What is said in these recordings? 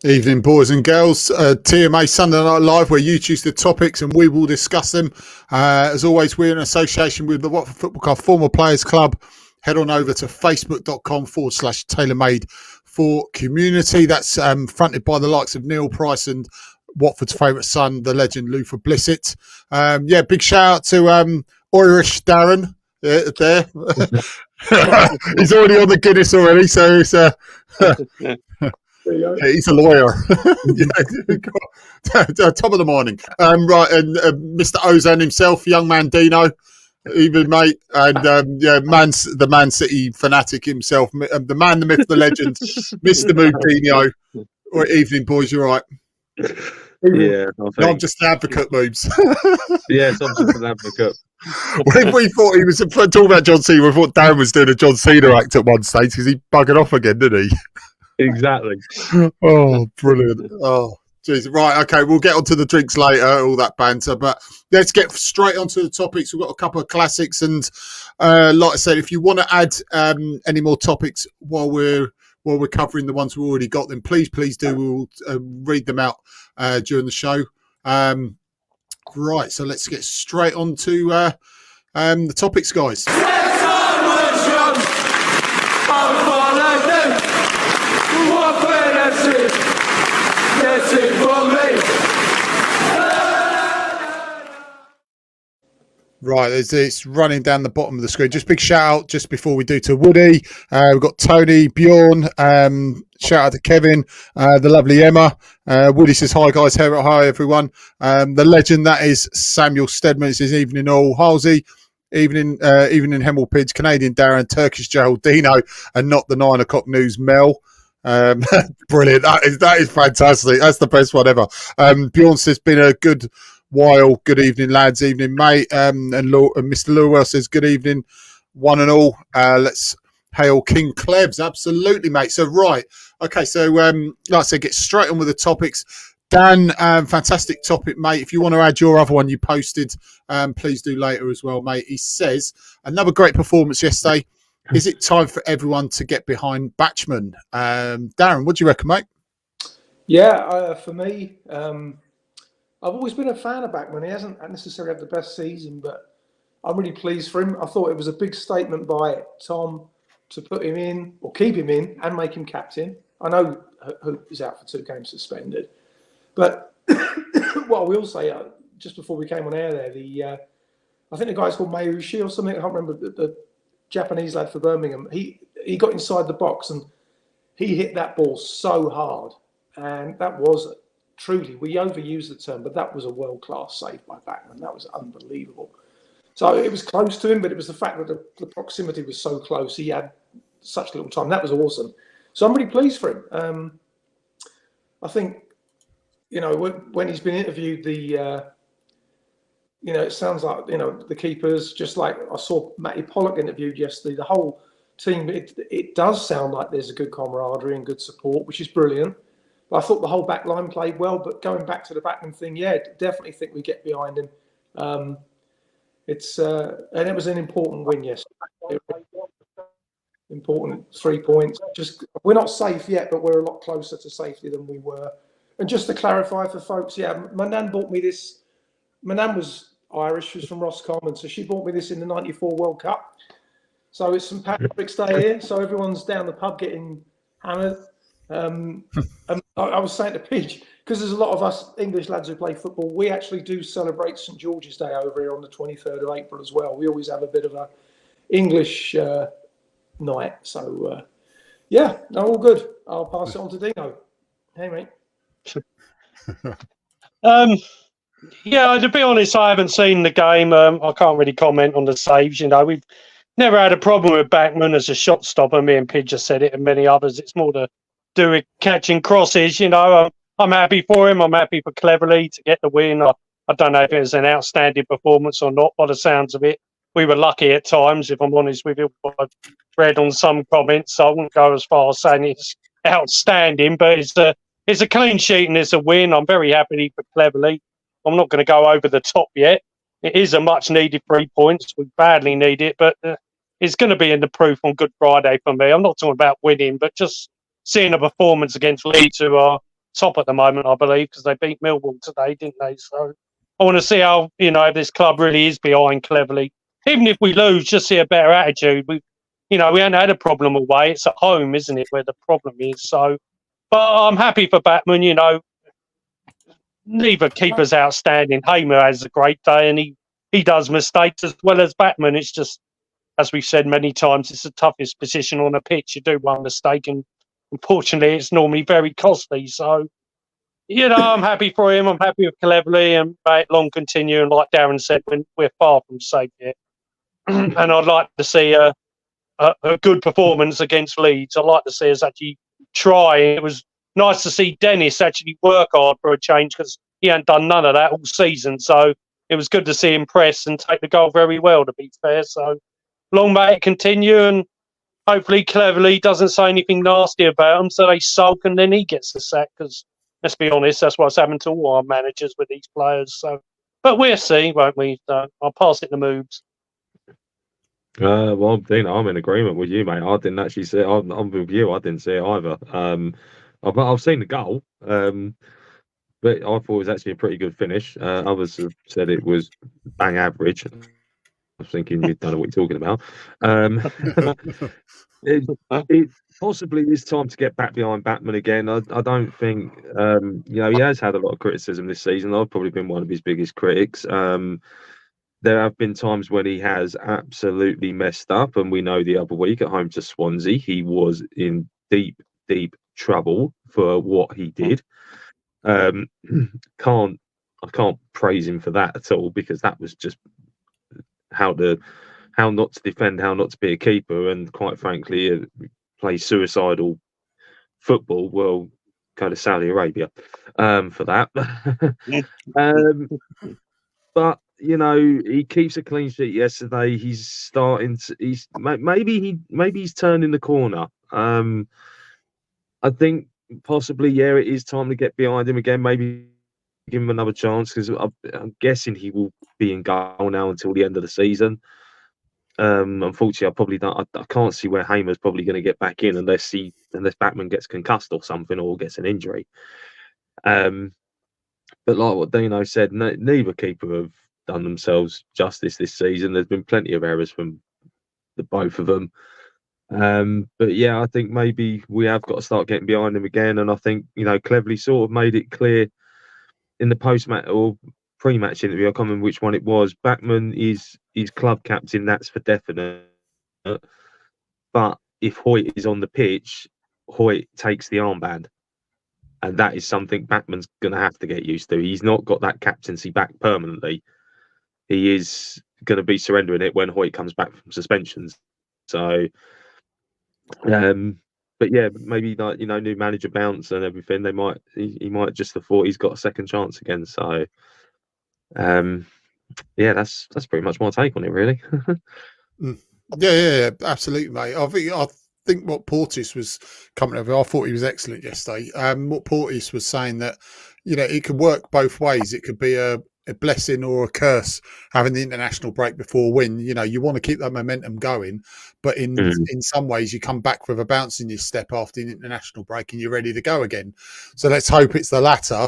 Evening, boys and girls. TMA Sunday Night Live, where you choose the topics and we will discuss them. As always, we're in association with the Watford Football Club Former Players Club. Head on over to facebook.com/tailormade for community. That's fronted by the likes of Neil Price and Watford's favourite son, the legend Luther Blissett. Big shout out to Irish Darren there. He's already on the Guinness already, so it's he's a lawyer. Top of the morning. Right, and Mr. Ozan himself, young man Dino, even mate, and the Man City fanatic himself, the man, the myth, the legend, Mr. Moodinho. Evening, boys. You're right. Yeah, I'm just an advocate, Moobs. Yes, I'm just an advocate. When we thought he was talking about John Cena, we thought Darren was doing a John Cena act at one stage because he buggered off again, didn't he? Exactly. Oh, brilliant. Oh, geez. Right, okay, we'll get onto the drinks later, all that banter, but let's get straight onto the topics. We've got a couple of classics, and like I said, if you want to add any more topics while we're covering the ones we've already got, then please do. We'll read them out during the show. Right, so let's get straight on to the topics, guys. Right, it's running down the bottom of the screen. Just big shout out just before we do to Woody. We've got Tony, Bjorn. Shout out to Kevin, the lovely Emma. Woody says hi guys, hi everyone. The legend that is Samuel Stedman. It says evening all. Halsey, evening Hemel Pids, Canadian Darren, Turkish Gerald Dino, and not the 9 o'clock news Mel. Brilliant. That is fantastic. That's the best one ever. Bjorn says been a good while. Good evening, lads. Evening, mate. And Mr. Lewell says good evening, one and all. Let's hail King Klebs. Absolutely, mate. So right, okay. So like I said, get straight on with the topics. Dan, fantastic topic, mate. If you want to add your other one you posted, please do later as well, mate. He says another great performance yesterday. Is it time for everyone to get behind Batchman? Darren, what do you reckon, mate? Yeah, for me, I've always been a fan of Batchman. He hasn't necessarily had the best season, but I'm really pleased for him. I thought it was a big statement by Tom to put him in or keep him in and make him captain. I know Hoop is out for 2 games suspended, but what I will say, just before we came on air there, I think the guy's called Mayushi or something. I can't remember the Japanese lad for Birmingham. He got inside the box and he hit that ball so hard, and that was truly, we overuse the term, but that was a world-class save by Batchman. That was unbelievable. So it was close to him, but it was the fact that the proximity was so close. He had such little time. That was awesome. So I'm really pleased for him. I think, when he's been interviewed, it sounds like, the keepers, just like I saw Matty Pollock interviewed yesterday, the whole team, it does sound like there's a good camaraderie and good support, which is brilliant. But I thought the whole back line played well. But going back to the Batchman thing, yeah, definitely think we get behind him. And it was an important win yesterday. Important 3 points. Just we're not safe yet, but we're a lot closer to safety than we were. And just to clarify for folks, yeah, my nan bought me this. My nan was Irish, she was from Roscommon, so she bought me this in the '94 World Cup. So it's St Patrick's Day here, so everyone's down the pub getting hammered. And I was saying to Pidge, because there's a lot of us English lads who play football, we actually do celebrate St George's Day over here on the 23rd of April as well. We always have a bit of a English night. So, all good. I'll pass it on to Dino. Hey, mate. To be honest, I haven't seen the game. I can't really comment on the saves. never had a problem with Backman as a shot stopper. Me and Pidge just said it, and many others. It's more to do with catching crosses. You know, I'm happy for him. I'm happy for Cleverley to get the win. I don't know if it was an outstanding performance or not. By the sounds of it, we were lucky at times. If I'm honest with you, I've read on some comments. So I wouldn't go as far as saying it's outstanding, but it's a clean sheet and it's a win. I'm very happy for Cleverley. I'm not going to go over the top yet. It is a much needed 3 points. We badly need it, but it's going to be in the proof on Good Friday for me. I'm not talking about winning, but just seeing a performance against Leeds, who are top at the moment, I believe, because they beat Millwall today, didn't they? So I want to see how, you know, this club really is behind Cleverley. Even if we lose, just see a better attitude. We haven't had a problem away. It's at home, isn't it, where the problem is. So, but I'm happy for Batman. You know, neither keeper's outstanding. Hamer has a great day, and he does mistakes as well as Batman. It's just, as we've said many times, it's the toughest position on a pitch. You do one mistake, and unfortunately, it's normally very costly. So, you know, I'm happy for him. I'm happy with Cleverley, and may it long continue. And like Darren said, we're far from safe yet. And I'd like to see a good performance against Leeds. I'd like to see us actually try. It was nice to see Dennis actually work hard for a change, because he hadn't done none of that all season. So it was good to see him press and take the goal very well, to be fair. So long may it continue, and hopefully Cleverley doesn't say anything nasty about him, so they sulk and then he gets the sack, because let's be honest, that's what's happened to all our managers with these players. So, but we'll see, won't we? I'll pass it to Moobs. Well, Dino, I'm in agreement with you, mate. I didn't actually see it. I'm with you. I didn't see it either. I've seen the goal, but I thought it was actually a pretty good finish. Others have said it was bang average. I was thinking you don't know what you're talking about. It possibly is time to get back behind Batman again. I don't think, he has had a lot of criticism this season. I've probably been one of his biggest critics. There have been times when he has absolutely messed up, and we know the other week at home to Swansea, he was in deep, deep trouble for what he did. I can't praise him for that at all, because that was just how not to defend, how not to be a keeper, and quite frankly, play suicidal football. Well, go to Saudi Arabia for that. But you know, he keeps a clean sheet yesterday. He's starting to. Maybe he's turning the corner. I think possibly, yeah, it is time to get behind him again. Maybe give him another chance, because I'm guessing he will be in goal now until the end of the season. Unfortunately, I probably don't. I can't see where Hamer's probably going to get back in unless Batman gets concussed or something, or gets an injury. But like what Dino said, neither keeper have done themselves justice this season. There's been plenty of errors from the both of them. But yeah, I think maybe we have got to start getting behind him again. And I think, Cleverley sort of made it clear in the post-match or pre-match interview, I can't remember which one it was. Backman is club captain, that's for definite. But if Hoyt is on the pitch, Hoyt takes the armband. And that is something Backman's going to have to get used to. He's not got that captaincy back permanently. He is going to be surrendering it when Hoyt comes back from suspensions. So, but yeah, maybe new manager bounce and everything. He might just have thought he's got a second chance again. So, yeah, that's pretty much my take on it, really. Yeah, absolutely, mate. I think what Portis was coming over, I thought he was excellent yesterday. What Portis was saying, that it could work both ways. It could be a blessing or a curse having the international break before a win. You want to keep that momentum going, but in some ways you come back with a bounce in your step after the international break and you're ready to go again. So let's hope it's the latter.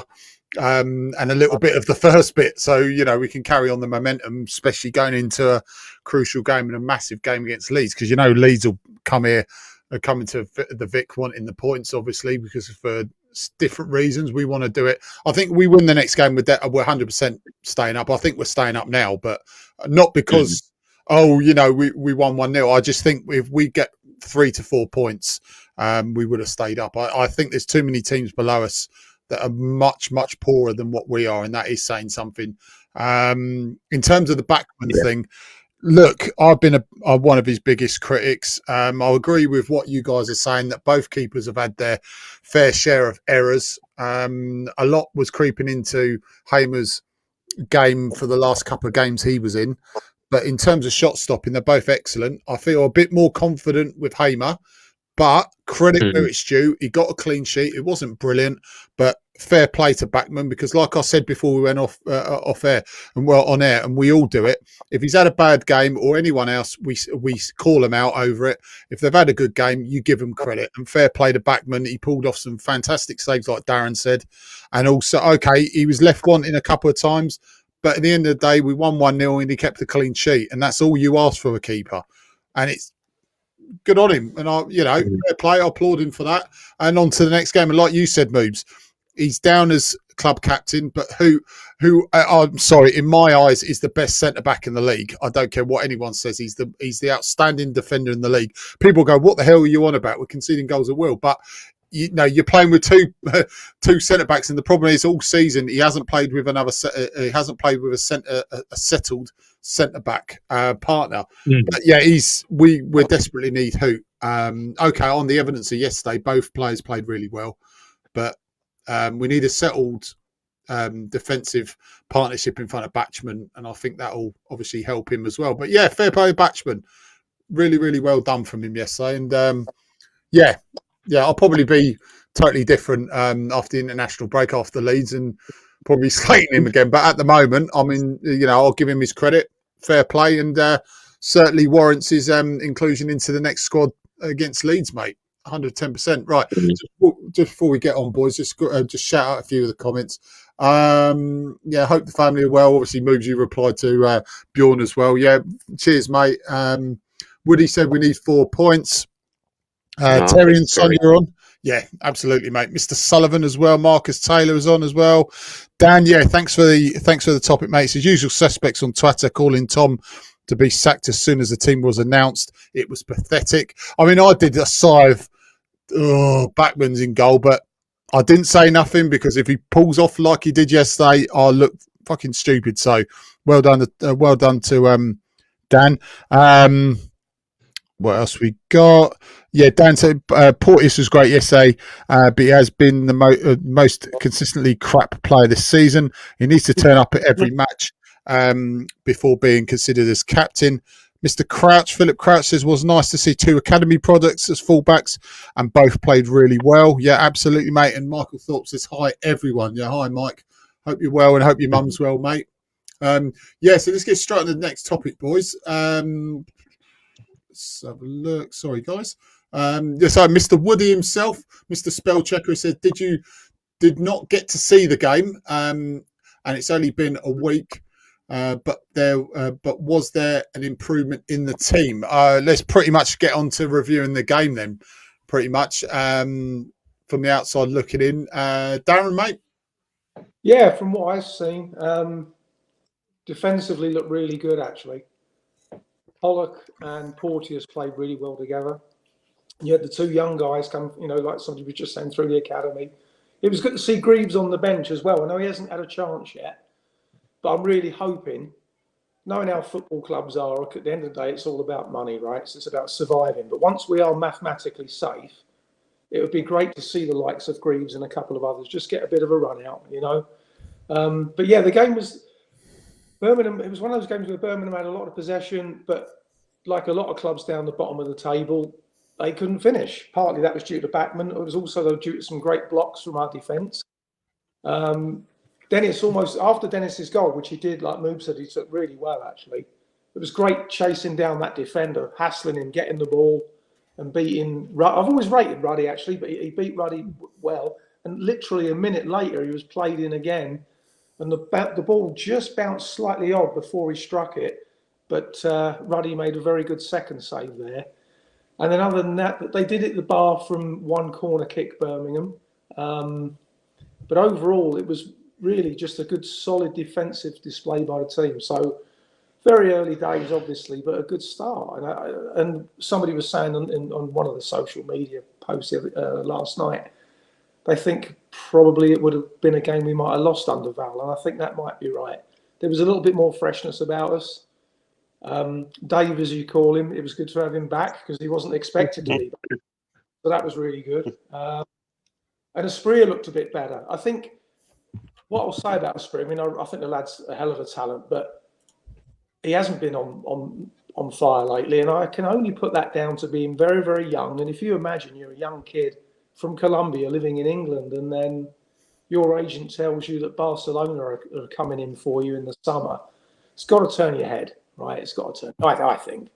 And a little bit of the first bit, so we can carry on the momentum, especially going into a crucial game and a massive game against Leeds, because Leeds will come here, coming to the Vic wanting the points, obviously, because for different reasons we want to do it. I think we win the next game with that, we're 100% staying up. I think we're staying up now, but not because we won 1-0. I just think if we get 3 to 4 points, we would have stayed up. I think there's too many teams below us that are much, much poorer than what we are, and that is saying something. In terms of the Backman thing, look, I've been one of his biggest critics. I agree with what you guys are saying, that both keepers have had their fair share of errors. A lot was creeping into Hamer's game for the last couple of games he was in. But in terms of shot stopping, they're both excellent. I feel a bit more confident with Hamer, but credit where it's due. He got a clean sheet. It wasn't brilliant, but fair play to Backman, because like I said before we went off air and on air, and we all do it. If he's had a bad game, or anyone else, we call him out over it. If they've had a good game, you give them credit, and fair play to Backman. He pulled off some fantastic saves, like Darren said, and also he was left wanting a couple of times, but at the end of the day, we won 1-0 and he kept a clean sheet, and that's all you ask for a keeper, and it's good on him. And fair play. I applaud him for that. And on to the next game. And like you said, Moobs, he's down as club captain, but who I'm sorry, in my eyes, is the best centre back in the league. I don't care what anyone says. He's the outstanding defender in the league. People go, "What the hell are you on about? We're conceding goals at will." But you're playing with two centre backs, and the problem is all season he hasn't played with he hasn't played with a settled centre back partner. But yeah, we desperately need Hoot. Okay, on the evidence of yesterday, both players played really well, but we need a settled defensive partnership in front of Batchman, and I think that will obviously help him as well. But yeah, fair play Batchman, really, really well done from him yesterday. And yeah, I'll probably be totally different after the international break, after Leeds, and probably slating him again. But at the moment, I mean, I'll give him his credit, fair play, and certainly warrants his inclusion into the next squad against Leeds, mate. 110%. Right. Just before we get on, boys, just shout out a few of the comments. Yeah, hope the family are well. Obviously, Moves, you replied to Bjorn as well. Yeah, cheers, mate. Woody said we need 4 points. Terry and Sonia are on. Yeah, absolutely, mate. Mr. Sullivan as well. Marcus Taylor is on as well. Dan, yeah, thanks for the topic, mate. It's his usual suspects on Twitter calling Tom to be sacked as soon as the team was announced. It was pathetic. I mean, I did a sigh of Backman's in goal, but I didn't say nothing, because if he pulls off like he did yesterday, I'll look fucking stupid. So well done to Dan. What else we got? Yeah, Dan said Porteous was great yesterday, but he has been the most consistently crap player this season. He needs to turn up at every match before being considered as captain. Mr. Crouch, Philip Crouch says, was nice to see 2 academy products as fullbacks, and both played really well. Yeah, absolutely, mate. And Michael Thorpe says, hi, everyone. Yeah, hi, Mike. Hope you're well, and hope your mum's well, mate. Yeah, so let's get straight on to the next topic, boys. Let's have a look. Sorry, guys. So Mr. Woody himself, Mr. Spellchecker, said, did not get to see the game, and it's only been a week. But was there an improvement in the team? Let's pretty much get on to reviewing the game then. Pretty much from the outside looking in, Darren, mate. Yeah, from what I've seen, defensively looked really good actually. Pollock and Porteous played really well together. You had the 2 young guys come, like somebody was just saying, through the academy. It was good to see Greaves on the bench as well. I know he hasn't had a chance yet, but I'm really hoping, knowing how football clubs are, at the end of the day, it's all about money, right? So it's about surviving. But once we are mathematically safe, it would be great to see the likes of Greaves and a couple of others just get a bit of a run out, But yeah, the game was Birmingham. It was one of those games where Birmingham had a lot of possession, but like a lot of clubs down the bottom of the table, they couldn't finish. Partly that was due to Backman. It was also due to some great blocks from our defence. Dennis, almost after Dennis's goal, which he did, like Moob said, he took really well, actually. It was great chasing down that defender, hassling him, getting the ball and beating. I've always rated Ruddy, actually, but he beat Ruddy well. And literally a minute later, he was played in again. And the ball just bounced slightly odd before he struck it. But Ruddy made a very good second save there. And then other than that, they did hit the bar from one corner kick, Birmingham. But overall, it was really just a good, solid defensive display by the team. So very early days, obviously, but a good start. And somebody was saying on one of the social media posts last night, they think probably it would have been a game we might have lost under Val. And I think that might be right. There was a little bit more freshness about us. Dave, as you call him, it was good to have him back because he wasn't expected to be back. So that was really good. And Asprilla looked a bit better. I think what I'll say about Asprilla, I mean, I think the lad's a hell of a talent, but he hasn't been on fire lately. And I can only put that down to being very, very young. And if you imagine you're a young kid from Colombia living in England, and then your agent tells you that Barcelona are coming in for you in the summer, it's got to turn your head, right? It's got to turn, I think,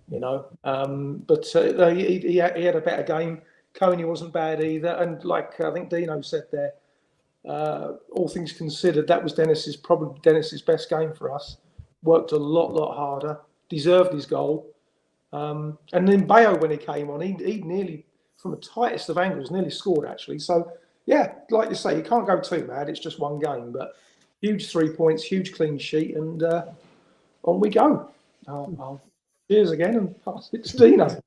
you know. But he had a better game. Coney wasn't bad either. And like I think Dino said there, all things considered, that was probably Dennis's best game for us. Worked a lot harder, deserved his goal. And then Bayo, when he came on, he nearly, from the tightest of angles, nearly scored actually. So yeah, like you say, you can't go too mad. It's just one game, but huge 3 points, huge clean sheet, and on we go. Cheers again, and pass it to Dino.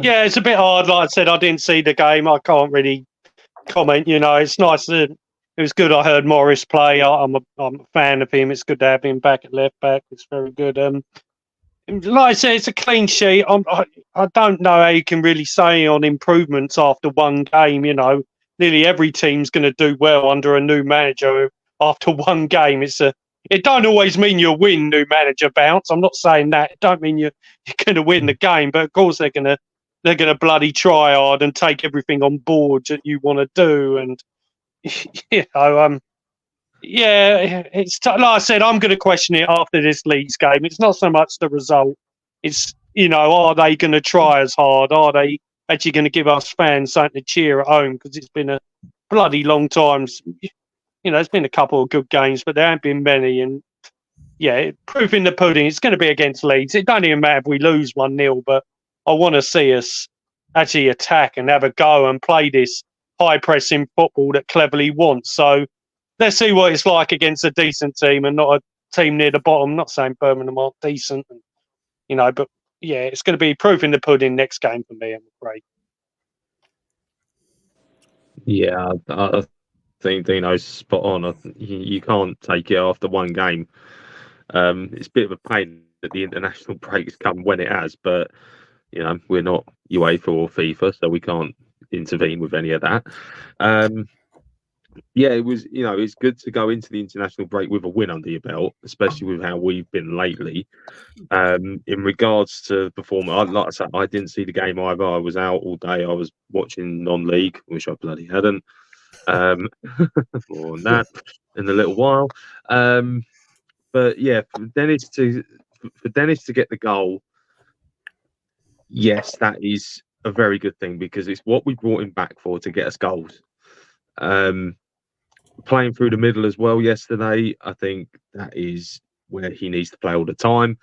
Yeah, it's a bit hard. Like I said, I didn't see the game. I can't really comment. You know, it's nice. It was good. I heard Morris play. I'm a fan of him. It's good to have him back at left back. It's very good. Like I said, it's a clean sheet. I don't know how you can really say on improvements after one game. You know, nearly every team's going to do well under a new manager after one game. It don't always mean you win new manager bounce. I'm not saying that. It don't mean you're going to win the game, but of course they're going to bloody try hard and take everything on board that you want to do. And you know, yeah, it's like I said, I'm going to question it after this Leeds game. It's not so much the result. It's, you know, are they going to try as hard? Are they actually going to give us fans something to cheer at home? Because it's been a bloody long time. You know, there's been a couple of good games, but there haven't been many. And yeah, proof in the pudding. It's going to be against Leeds. It don't even matter if we lose 1-0, but I want to see us actually attack and have a go and play this high pressing football that Cleverly wants. So let's see what it's like against a decent team and not a team near the bottom. I'm not saying Birmingham aren't decent, you know, but yeah, it's going to be proof in the pudding next game for me, I'm afraid. Yeah, I think Dino's spot on. You can't take it after one game. It's a bit of a pain that the international break has come when it has, but you know, we're not UEFA or FIFA, so we can't intervene with any of that. Yeah, it was, you know, it's good to go into the international break with a win under your belt, especially with how we've been lately. In regards to performance, like I said, I didn't see the game either. I was out all day. I was watching non-league, which I bloody hadn't. More on that in a little while. But yeah, for Dennis to get the goal, yes, that is a very good thing because it's what we brought him back for, to get us goals. Playing through the middle as well yesterday, I think that is where he needs to play all the time.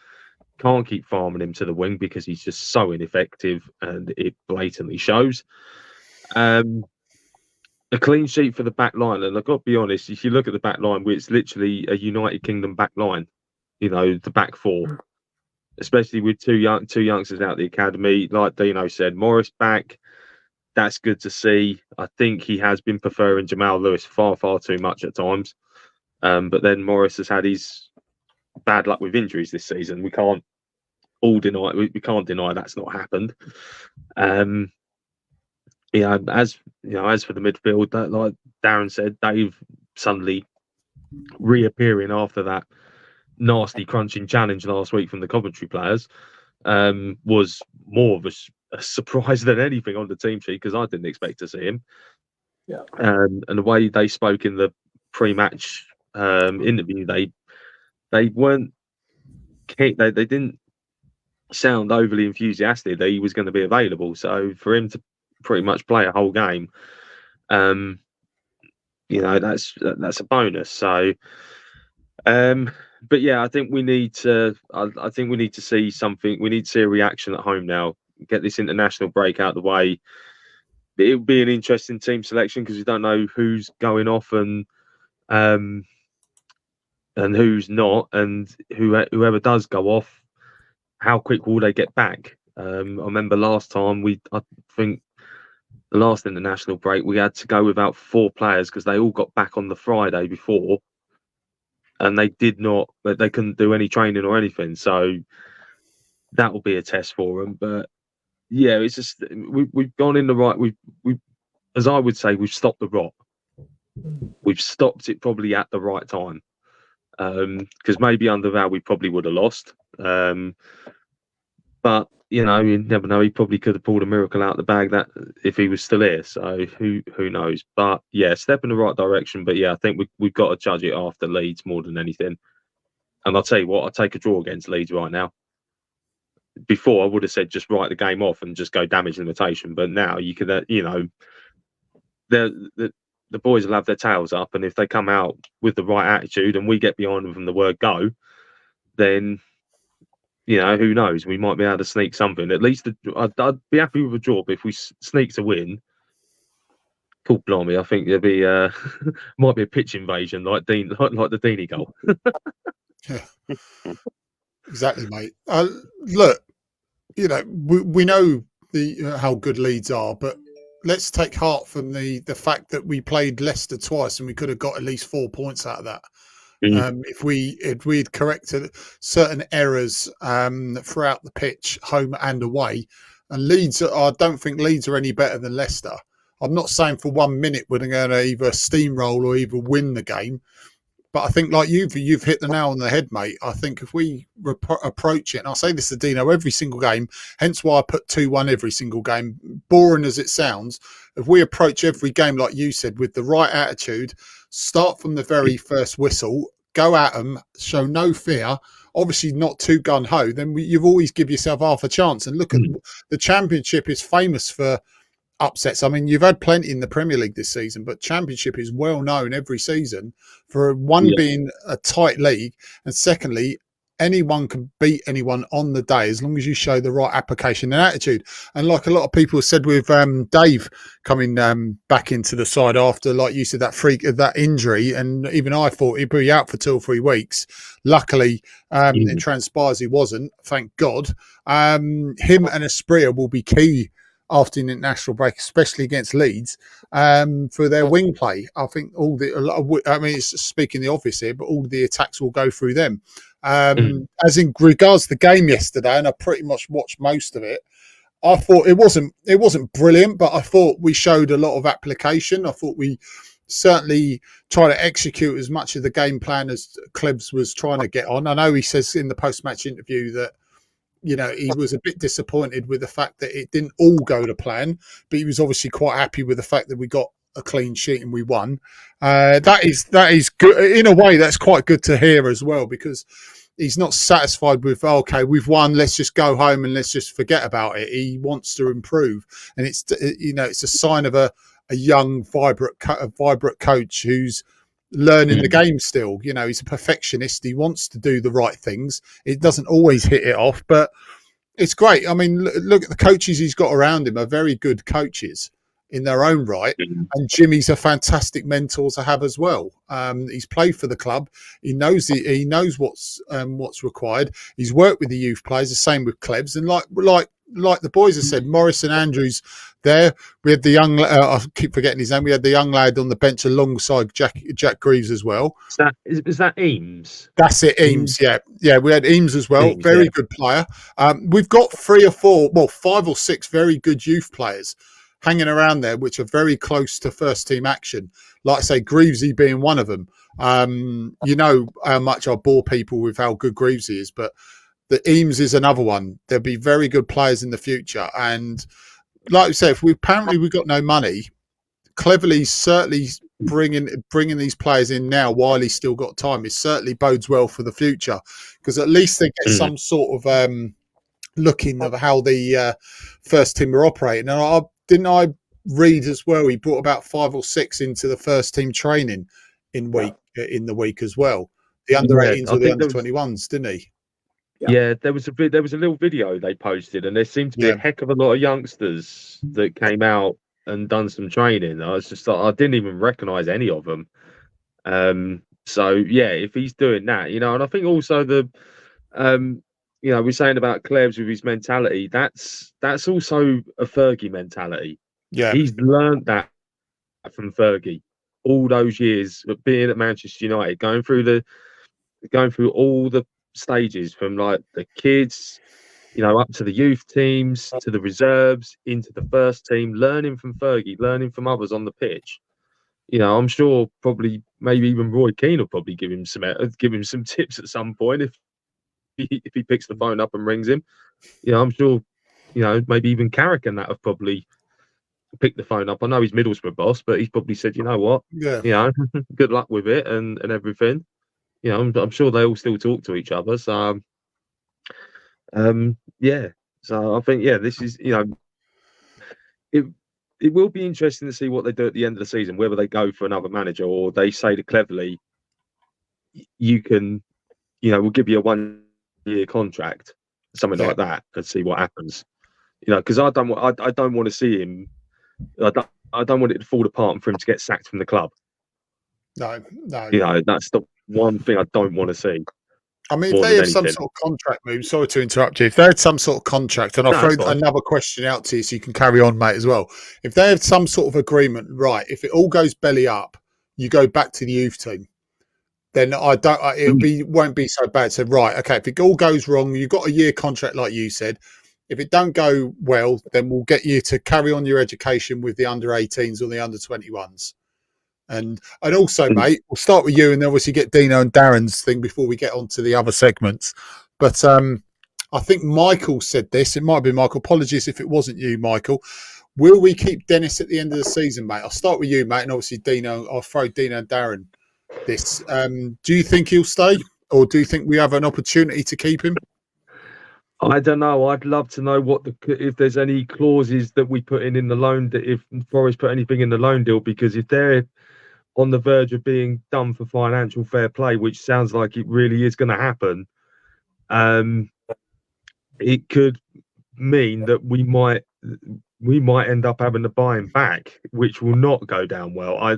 Can't keep farming him to the wing because he's just so ineffective and it blatantly shows. A clean sheet for the back line, and I've got to be honest, if you look at the back line, it's literally a United Kingdom back line, you know, the back four, especially with two youngsters out of the academy. Like Dino said, Morris back. That's good to see. I think he has been preferring Jamal Lewis far too much at times. But then Morris has had his bad luck with injuries this season. We can't all deny we can't deny that's not happened. Yeah, as you know, as for the midfield, that, like Darren said, Dave suddenly reappearing after that nasty crunching challenge last week from the Coventry players was more of a surprise than anything on the team sheet because I didn't expect to see him. Yeah. And the way they spoke in the pre-match interview, they weren't they didn't sound overly enthusiastic that he was going to be available. So for him to pretty much play a whole game, you know, that's a bonus. So but yeah, I think we need to see something. We need to see a reaction at home now. Get this international break out of the way. It'll be an interesting team selection because we don't know who's going off and who's not, and whoever does go off, how quick will they get back? I remember last time I think the last international break we had to go without 4 players because they all got back on the Friday before, and they did not. But they couldn't do any training or anything. So that will be a test for them. But yeah, it's just we've gone in the right. We as I would say, we've stopped the rot. We've stopped it probably at the right time. Because maybe under Val we probably would have lost. But you know, you never know. He probably could have pulled a miracle out of the bag that if he was still here. So who knows? But yeah, step in the right direction. But yeah, I think we've got to judge it after Leeds more than anything. And I'll tell you what, I'll take a draw against Leeds right now. Before I would have said just write the game off and just go damage limitation. But now you could, you know, the boys will have their tails up, and if they come out with the right attitude and we get behind them from the word go, then you know, who knows? We might be able to sneak something. At least I'd be happy with a draw, but if we sneak to win, cool, blimey, I think there'd be might be a pitch invasion like the Deeney goal. Yeah, exactly, mate. Look, you know, we know how good Leeds are, but let's take heart from the fact that we played Leicester twice and we could have got at least 4 points out of that. If we'd corrected certain errors throughout the pitch, home and away. And Leeds, I don't think Leeds are any better than Leicester. I'm not saying for 1 minute we're going to either steamroll or either win the game. But I think, like you've hit the nail on the head, mate. I think if we approach it, and I'll say this to Dino every single game, hence why I put 2-1 every single game, boring as it sounds, if we approach every game, like you said, with the right attitude, start from the very first whistle, go at them, show no fear, obviously not too gun-ho, then you've always give yourself half a chance. And look at the Championship is famous for upsets. I mean, you've had plenty in the Premier League this season, but Championship is well known every season for being a tight league, and secondly, anyone can beat anyone on the day as long as you show the right application and attitude. And like a lot of people said with Dave coming back into the side after, like you said, that injury, and even I thought he'd be out for 2 or 3 weeks. Luckily, it transpires he wasn't, thank God. Him and Espria will be key after an international break, especially against Leeds, for their wing play. I think it's speaking the obvious here, but all the attacks will go through them. As in regards to the game yesterday, and I pretty much watched most of it, I thought it wasn't brilliant, but I thought we showed a lot of application. I thought we certainly try to execute as much of the game plan as Klebs was trying to get on. I know he says in the post-match interview that, you know, he was a bit disappointed with the fact that it didn't all go to plan, but he was obviously quite happy with the fact that we got a clean sheet and we won. That is good. In a way, that's quite good to hear as well, because he's not satisfied with, okay, we've won, let's just go home and let's just forget about it. He wants to improve. And it's, you know, it's a sign of a young, vibrant coach who's learning the game still. You know, he's a perfectionist. He wants to do the right things. It doesn't always hit it off, but it's great. I mean, look at the coaches he's got around him are very good coaches in their own right. And Jimmy's a fantastic mentor to have as well. He's played for the club. He knows what's required. He's worked with the youth players, the same with Klebs. And like the boys have said, Morris and Andrews there. We had the young, I keep forgetting his name. We had the young lad on the bench alongside Jack Greaves as well. Is that Eames? That's it, Eames. Yeah. We had Eames as well. Eames, very good player. We've got 5 or 6 very good youth players hanging around there, which are very close to first team action. Like I say, Greavesy being one of them. You know how much I bore people with how good Greavesy is, but the Eames is another one. There'll be very good players in the future. And like we said, if we've got no money, cleverly certainly bringing these players in now while he's still got time, it certainly bodes well for the future, because at least they get some sort of looking of how the first team are operating. And I read as well, he brought about 5 or 6 into the first team training in the week as well. The under 18s or the under 21s, didn't he? Yeah, there was a little video they posted, and there seemed to be a heck of a lot of youngsters that came out and done some training. I was just like, I didn't even recognise any of them. So yeah, if he's doing that, you know, and I think also the, you know, we're saying about Klebs with his mentality. That's also a Fergie mentality. Yeah, he's learned that from Fergie all those years of being at Manchester United, going through the going through all the stages from like the kids, you know, up to the youth teams, to the reserves, into the first team, learning from Fergie, learning from others on the pitch. You know, I'm sure probably maybe even Roy Keane will probably give him some tips at some point if he picks the phone up and rings him. You know, I'm sure, you know, maybe even Carrick and that have probably picked the phone up. I know he's Middlesbrough boss, but he's probably said, you know what, Yeah. you know, good luck with it and everything. You know, I'm sure they all still talk to each other. So, yeah. So I think, yeah, this is, you know, it will be interesting to see what they do at the end of the season, whether they go for another manager or they say to Cleverley, you can, you know, we'll give you a 1-year contract, something like that, and see what happens. You know, because I don't want to see him. I don't want it to fall apart and for him to get sacked from the club. No. You know, that's the one thing I don't want to see. I mean, if they have some sort of contract move, sorry to interrupt you. If they had some sort of contract, and I'll throw another question out to you so you can carry on, mate, as well. If they have some sort of agreement, right, if it all goes belly up, you go back to the youth team, then it won't be so bad. So, right, okay, if it all goes wrong, you've got a year contract, like you said. If it don't go well, then we'll get you to carry on your education with the under-18s or the under-21s. And also, mate, we'll start with you and then obviously get Dino and Darren's thing before we get on to the other segments. But I think Michael said this. It might be Michael. Apologies if it wasn't you, Michael. Will we keep Dennis at the end of the season, mate? I'll start with you, mate, and obviously Dino. I'll throw Dino and Darren this. Do you think he'll stay, or do you think we have an opportunity to keep him? I don't know. I'd love to know if there's any clauses that we put in the loan, that if Forest put anything in the loan deal, because if they're on the verge of being done for financial fair play, which sounds like it really is going to happen, it could mean that we might end up having to buy him back, which will not go down well.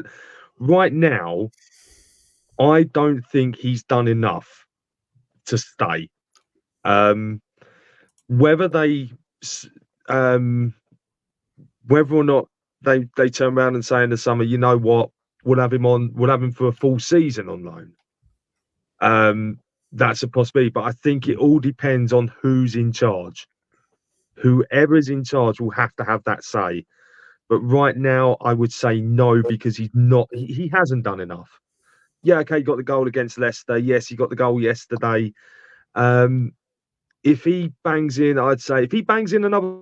Right now, I don't think he's done enough to stay. Whether or not they turn around and say in the summer, you know what, we'll have him for a full season on loan. That's a possibility, but I think it all depends on who's in charge. Whoever's in charge will have to have that say. But right now, I would say no, because he hasn't done enough. Yeah, okay, he got the goal against Leicester. Yes, he got the goal yesterday. If he bangs in, I'd say if he bangs in another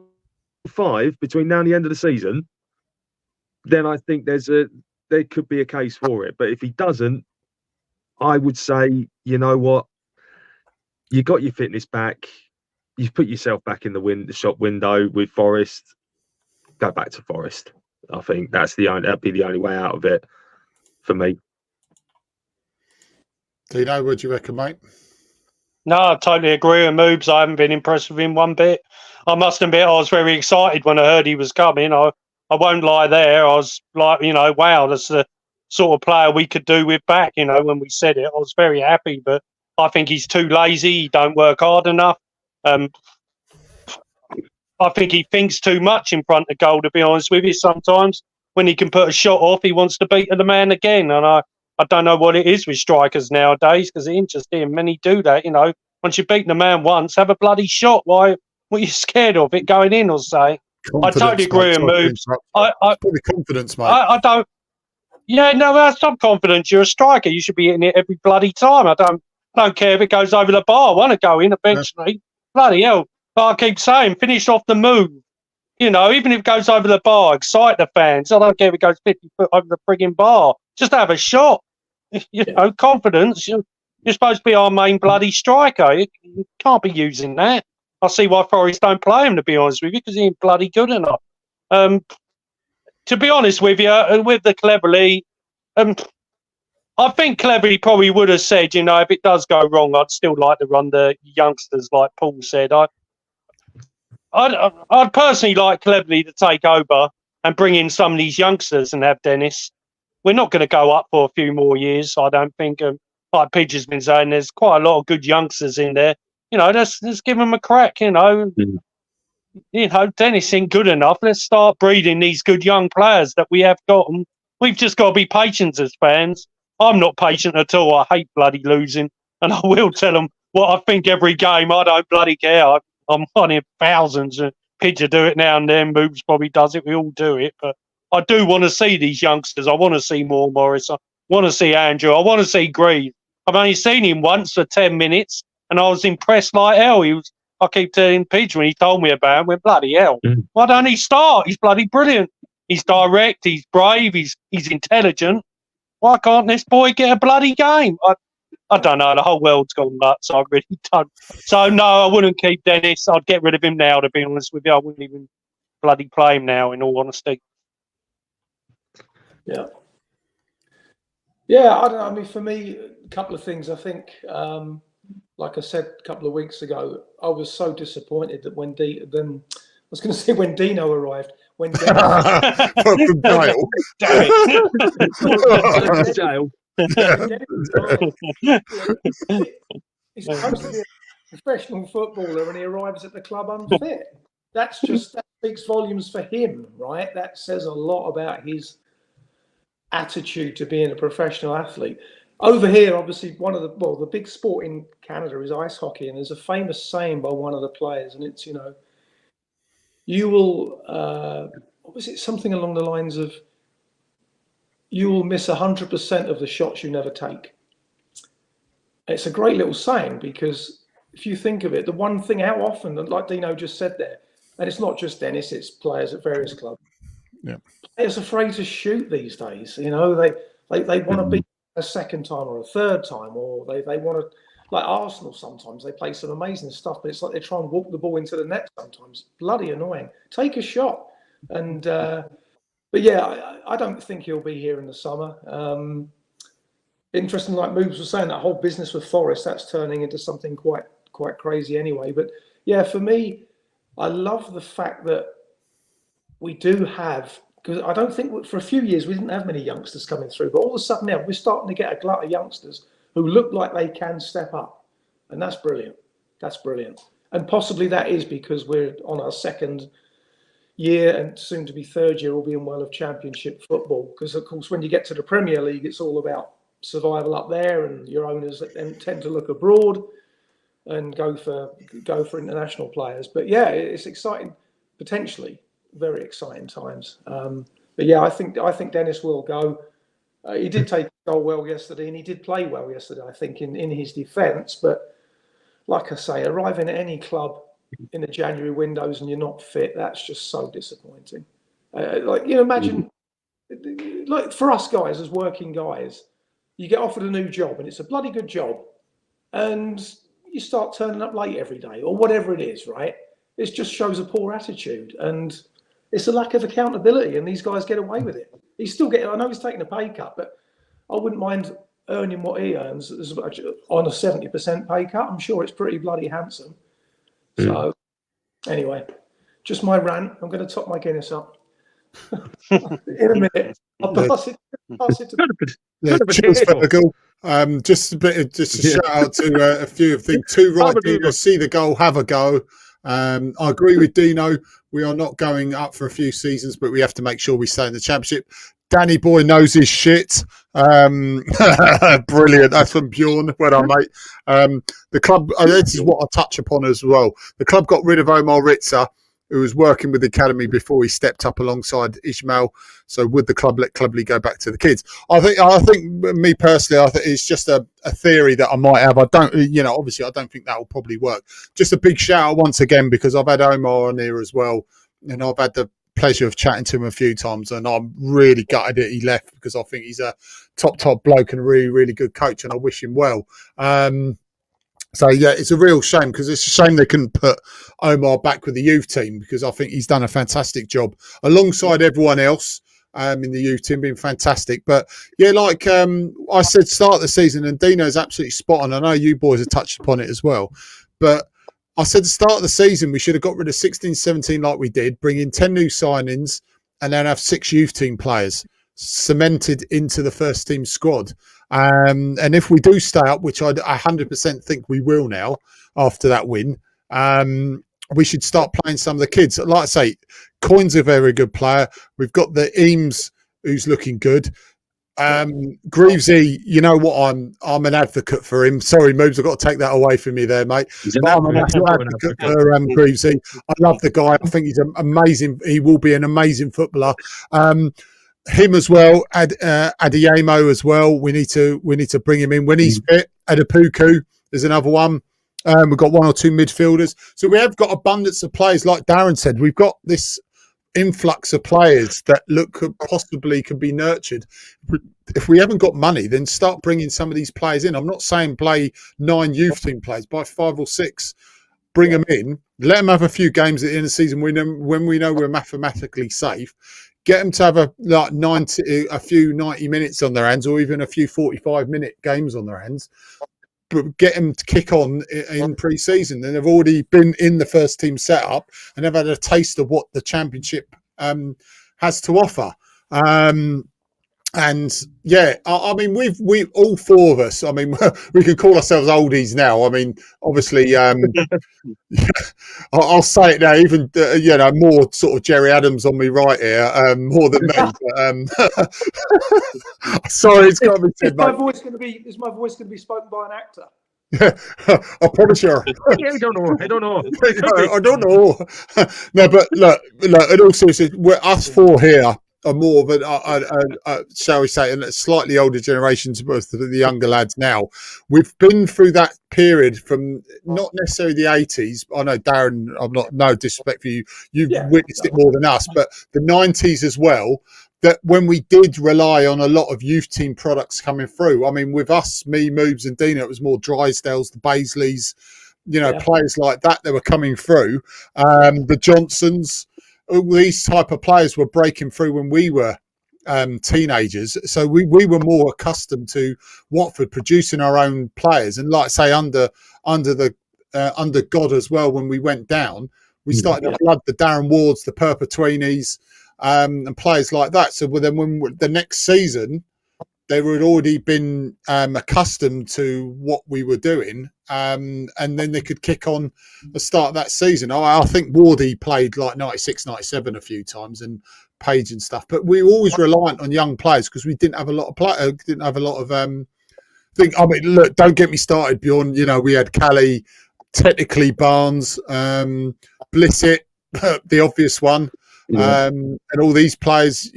5 between now and the end of the season, then I think there could be a case for it. But if he doesn't, I would say, you know what, you got your fitness back, you've put yourself back in the shop window with Forest, go back to Forest. I think that'd be the only way out of it for me. Dino, what do you reckon, mate? No, I totally agree with Moobs. I haven't been impressed with him one bit. I must admit, I was very excited when I heard he was coming. I won't lie there. I was like, you know, wow, that's the sort of player we could do with back. You know, when we said it, I was very happy. But I think he's too lazy. He don't work hard enough. I think he thinks too much in front of goal, to be honest with you. Sometimes when he can put a shot off, he wants to beat the man again. And I don't know what it is with strikers nowadays, because it ain't just him. Many do that, you know. Once you've beaten the man once, have a bloody shot. Why? What are you scared of? It going in or say? I totally agree with Moves. Probably confidence, mate. I don't. Yeah, no, that's not confidence. You're a striker. You should be hitting it every bloody time. I don't care if it goes over the bar. I want to go in eventually. Yeah. Bloody hell. But I keep saying, finish off the move. You know, even if it goes over the bar, excite the fans. I don't care if it goes 50 foot over the frigging bar. Just have a shot. You know, confidence. You're supposed to be our main bloody striker. You can't be using that. I see why Forest don't play him, to be honest with you, because he ain't bloody good enough. To be honest with you, with the Cleverley, I think Cleverley probably would have said, you know, if it does go wrong, I'd still like to run the youngsters, like Paul said. I'd personally like Cleverley to take over and bring in some of these youngsters and have Dennis. We're not going to go up for a few more years, I don't think. Like Pidge has been saying, there's quite a lot of good youngsters in there. You know, let's give them a crack, you know. Mm. You know, Dennis ain't good enough. Let's start breeding these good young players that we have got. And we've just got to be patient as fans. I'm not patient at all. I hate bloody losing. and I will tell them what I think every game. I don't bloody care. I'm one in thousands. And Pidger do it now and then. Moves probably does it. We all do it. But I do want to see these youngsters. I want to see more Morris. I want to see Andrew. I want to see Grieve. I've only seen him once for 10 minutes, and I was impressed like hell. I keep telling Pidge when he told me about him, went, bloody hell. Why don't he start? He's bloody brilliant. He's direct, he's brave, he's intelligent. Why can't this boy get a bloody game? I don't know. The whole world's gone nuts. I really don't. So, no, I wouldn't keep Dennis. I'd get rid of him now, to be honest with you. I wouldn't even bloody play him now, in all honesty. Yeah. Yeah, I don't know. I mean, for me, a couple of things. I think, like I said a couple of weeks ago, I was so disappointed that when when Dino arrived, when Dennis from jail. Jail. He's supposed to be a professional footballer and he arrives at the club unfit. That speaks volumes for him, right? That says a lot about his attitude to being a professional athlete. Over here, obviously, the big sport in Canada is ice hockey, and there's a famous saying by one of the players, and it's, you will, what was it? Something along the lines of, you will miss 100% of the shots you never take. It's a great little saying, because if you think of it, the one thing, how often, like Dino just said there, and it's not just Dennis, it's players at various clubs. Yeah. Players afraid to shoot these days. They want to be a second time or a third time, or they want to, like Arsenal sometimes, they play some amazing stuff, but it's like they try and walk the ball into the net sometimes. Bloody annoying. Take a shot. And but yeah, I don't think he'll be here in the summer. Interesting, like Moobs was saying, that whole business with Forest, that's turning into something quite crazy anyway. But yeah, for me, I love the fact that we do have, because I don't think for a few years we didn't have many youngsters coming through, but all of a sudden now we're starting to get a glut of youngsters who look like they can step up, and that's brilliant. That's brilliant. And possibly that is because we're on our second year and soon to be third year, all being well, of Championship football. Because of course, when you get to the Premier League, it's all about survival up there, and your owners tend to look abroad and go for international players. But yeah, it's exciting, potentially very exciting times. But yeah, I think Dennis will go. He did take a goal well yesterday, and he did play well yesterday, I think, in his defence. But like I say, arriving at any club in the January windows and you're not fit, that's just so disappointing. Imagine, like for us guys as working guys, you get offered a new job and it's a bloody good job, and you start turning up late every day or whatever it is, right? It just shows a poor attitude, and it's a lack of accountability, and these guys get away with it. He's still getting, I know he's taking a pay cut, but I wouldn't mind earning what he earns on a 70% pay cut. I'm sure it's pretty bloody handsome. So anyway, just my rant. I'm going to top my Guinness up in a minute. I'll pass it to cheers, Fergal. Just a shout out to a few of things. Two right, Dino, see the goal, have a go. I agree with Dino. We are not going up for a few seasons, but we have to make sure we stay in the Championship. Danny Boy knows his shit. Brilliant. That's from Bjorn. Well done, mate. The club, this is what I touch upon as well. The club got rid of Omar Ritza, who was working with the academy before he stepped up alongside Ishmael. So would the club let Clubly go back to the kids? I think me personally, I think it's just a theory that I might have. I don't, obviously I don't think that will probably work. Just a big shout out once again, because I've had Omar on here as well, and I've had the pleasure of chatting to him a few times, and I'm really gutted that he left, because I think he's a top bloke and a really, really good coach, and I wish him well. So yeah, it's a real shame, because it's a shame they couldn't put Omar back with the youth team, because I think he's done a fantastic job alongside everyone else in the youth team, being fantastic. But yeah, like I said, start of the season, and Dino's absolutely spot on. I know you boys have touched upon it as well, but I said at the start of the season, we should have got rid of 16, 17 like we did, bring in 10 new signings, and then have 6 youth team players cemented into the first team squad. And if we do stay up, which I 100% think we will now after that win, we should start playing some of the kids. Like I say, Coyne's a very good player. We've got the Eames, who's looking good. Greavesy, you know what? I'm an advocate for him. Sorry, Moobs, I've got to take that away from you there, mate. But I'm an advocate for Greavesy. I love the guy. I think he's amazing. He will be an amazing footballer. Him as well, Adeyemo as well. We need to bring him in when he's fit. Adepuku is another one. We've got one or two midfielders, so we have got abundance of players. Like Darren said, we've got this influx of players that could be nurtured. If we haven't got money, then start bringing some of these players in. I'm not saying play 9 youth team players, buy 5 or 6, bring them in, let them have a few games at the end of the season when we know we're mathematically safe. Get them to have a few 90 minutes on their hands, or even a few 45-minute games on their hands. But get them to kick on in pre-season. And they've already been in the first team setup and they've had a taste of what the championship has to offer. And yeah, I mean, we all 4 of us. I mean, we can call ourselves oldies now. I mean, obviously, I'll say it now. Even more sort of Jerry Adams on me right here, more than me. But, sorry, it's got to be said. Is my voice going to be spoken by an actor? Yeah, I promise you. I don't know. I don't know. No, but look. And also, we're us 4 here are more of a shall we say, a slightly older generation to the younger lads now. We've been through that period from not necessarily the 80s. I know, Darren, I'm not, no disrespect for you. You've witnessed it more than us, but the 90s as well, that when we did rely on a lot of youth team products coming through. I mean, with us, me, Moobs and Dina, it was more Drysdales, the Baisleys, players like that were coming through. The Johnsons, all these type of players were breaking through when we were teenagers. So we were more accustomed to Watford producing our own players. And like I say, under God as well, when we went down, we started to flood the Darren Wards, the Perpetuinis, and players like that. So then when the next season, they would already been accustomed to what we were doing, and then they could kick on the start of that season. I think Wardy played like 96, 97 a few times, and Page and stuff. But we were always reliant on young players because we didn't have a lot of I mean, look, don't get me started, Bjorn. We had Callie, technically Barnes, Blissett, the obvious one, and all these players.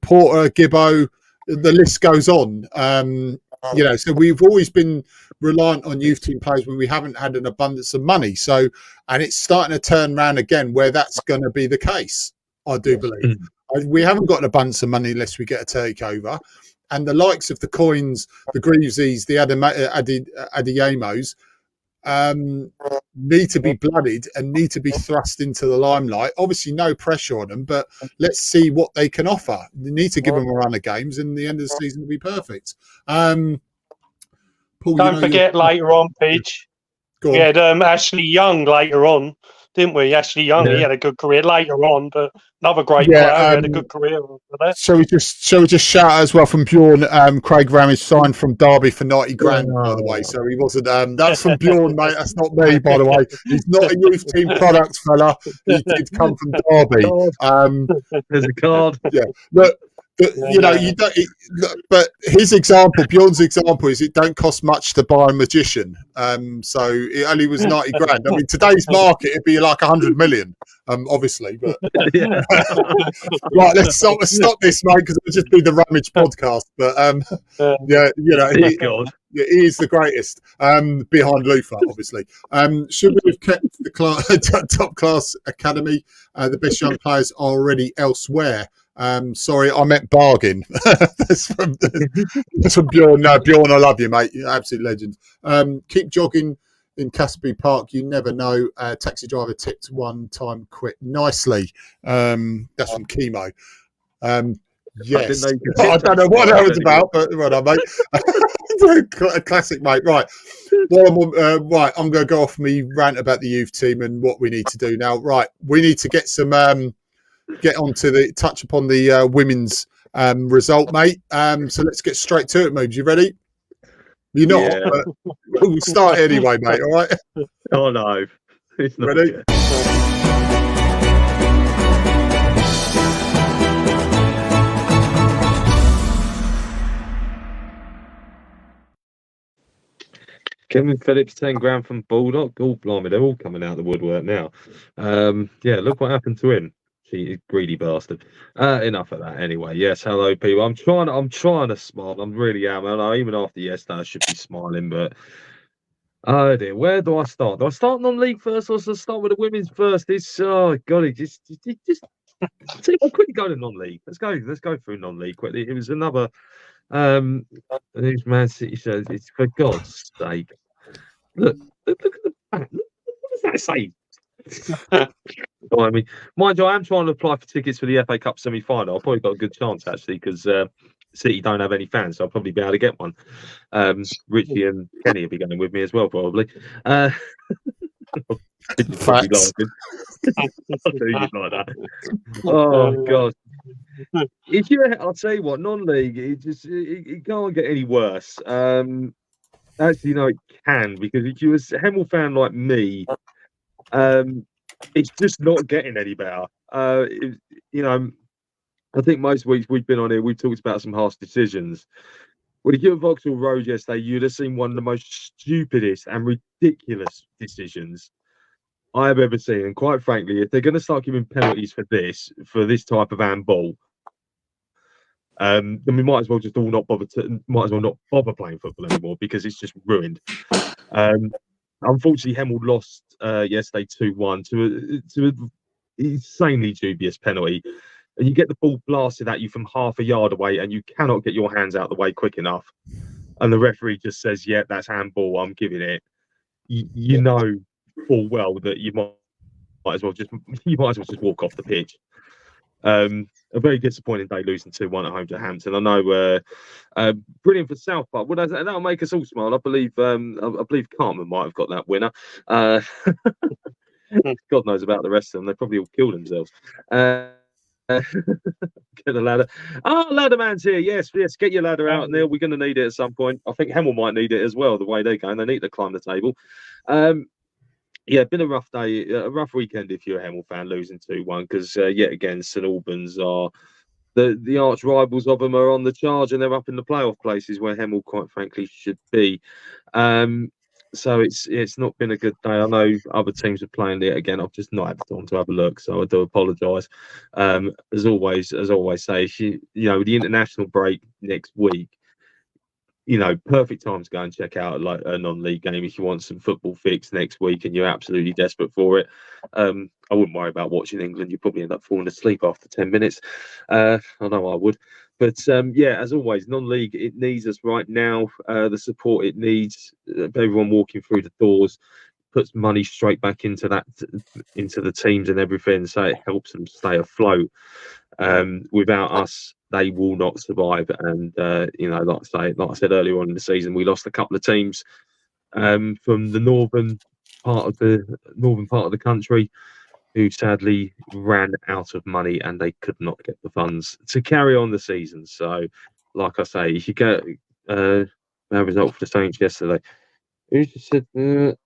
Porter, Gibbo. The list goes on. So we've always been reliant on youth team players when we haven't had an abundance of money. So, and it's starting to turn around again where that's going to be the case, I do believe. We haven't got an abundance of money unless we get a takeover. And the likes of the Coins, the Greavesies, the Adeyemos need to be blooded and need to be thrust into the limelight. Obviously, no pressure on them, but let's see what they can offer. They need to give them a run of games, and the end of the season will be perfect. Paul, don't forget later on, Pidge. We had Ashley Young later on, didn't we? Ashley Young, he had a good career later on, but another great player who had a good career over there. Shall we just shout out as well from Bjorn? Craig Ramage signed from Derby for 90 grand, by the way. So he wasn't. That's from Bjorn, mate. That's not me, by the way. He's not a youth team product fella. He did come from Derby. There's a card. Yeah, look. But, you don't. But his example, Bjorn's example, is it don't cost much to buy a magician. So it only was 90 grand. I mean, today's market it'd be like 100 million, obviously. But right, let's stop this, mate, because it'll just be the Ramage podcast. But he is the greatest behind Lufa, obviously. Should we have kept the top class academy? The best young players are already elsewhere. Sorry, I meant bargain. That's from Bjorn. No, Bjorn, I love you, mate. You're an absolute legend. Keep jogging in Casby Park. You never know. Taxi driver tipped one time, quit nicely. That's from Chemo. Yes, I don't know what that was about, but right, mate. A classic, mate. Right. Well, I'm going to go off me rant about the youth team and what we need to do now. Right, we need to get some. Get on to touch upon the women's result, mate. So let's get straight to it, Moobs. You ready? You're not, but we'll start anyway, mate. All right? Oh, no. It's not ready? Yet. Kevin Phillips, 10 grand from Bulldog. Oh, blimey, they're all coming out of the woodwork now. Yeah, look what happened to him. Cheated, greedy bastard. Enough of that anyway. Yes, hello people. I'm trying to smile. I really am. I know even after yesterday I should be smiling, but oh dear, where do I start? Do I start non-league first or should I start with the women's first? It's oh god, it just see, I'll quickly go to non-league. Let's go through non-league quickly. It was another who's Man City shows. It's for God's sake. Look at the back. What does that say? I mean, mind you, I am trying to apply for tickets for the FA Cup semi-final. I've probably got a good chance actually because City don't have any fans, so I'll probably be able to get one. Richie and Kenny will be going with me as well, probably. Facts. I do you like that. Oh god! If you, I'll tell you what, non-league, it can't get any worse. Actually, no, it can, because if you're a Hemel fan like me, it's just not getting any better. You know, I think most weeks we've been on here, we've talked about some harsh decisions. Well, if you were at Vauxhall Road yesterday, you'd have seen one of the most stupidest and ridiculous decisions I have ever seen. And quite frankly, if they're going to start giving penalties for this type of handball, then we might as well just all not bother playing football anymore because it's just ruined. Unfortunately, Hemel lost yesterday 2-1 to an insanely dubious penalty. And you get the ball blasted at you from half a yard away and you cannot get your hands out of the way quick enough. And the referee just says, yeah, that's handball, I'm giving it. You know full well that you might as well just walk off the pitch. A very disappointing day losing 2-1 at home to Hampton. I know, brilliant for South Park. Well, that'll make us all smile. I believe Cartman might have got that winner. God knows about the rest of them. They probably all killed themselves. Get the ladder. Oh, ladder man's here. Yes, get your ladder out, Neil. We're going to need it at some point. I think Hemel might need it as well, the way they're going. They need to climb the table. Yeah, been a rough day, a rough weekend if you're a Hemel fan, losing 2-1, because yet again, St Albans are the arch rivals of them are on the charge and they're up in the playoff places where Hemel, quite frankly, should be. So it's not been a good day. I know other teams are playing it again. I've just not had the time to have a look, so I do apologise. As always say, you know, the international break next week, you know, perfect time to go and check out like a non-league game if you want some football fix next week and you're absolutely desperate for it. I wouldn't worry about watching England. You probably end up falling asleep after 10 minutes. I know I would. But yeah, as always, non-league, it needs us right now. The support it needs, everyone walking through the doors, puts money straight back into the teams and everything, so it helps them stay afloat. Without us, they will not survive. And you know, like I said earlier on in the season, we lost a couple of teams from the northern part of the country who sadly ran out of money and they could not get the funds to carry on the season. So, like I say, if you get a result for the Saints yesterday, who just said,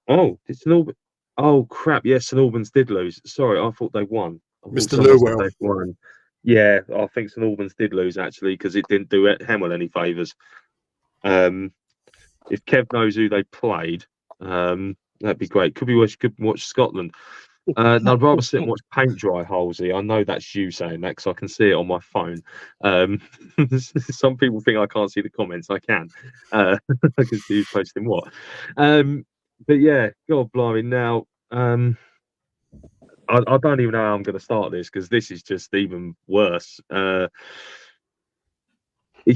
"Oh, did St Albans? Oh crap! Yes, St Albans did lose. Sorry, I thought they won. Mr. Lewell. They won. Yeah, I think St Albans did lose actually because it didn't do Hemel any favours. If Kev knows who they played, that'd be great. Could watch Scotland. I'd rather sit and watch paint dry, Halsey. I know that's you saying that because I can see it on my phone. Some people think I can't see the comments. I can. I can see who's posting what. But yeah, God blimey. Now, I don't even know how I'm going to start this because this is just even worse. If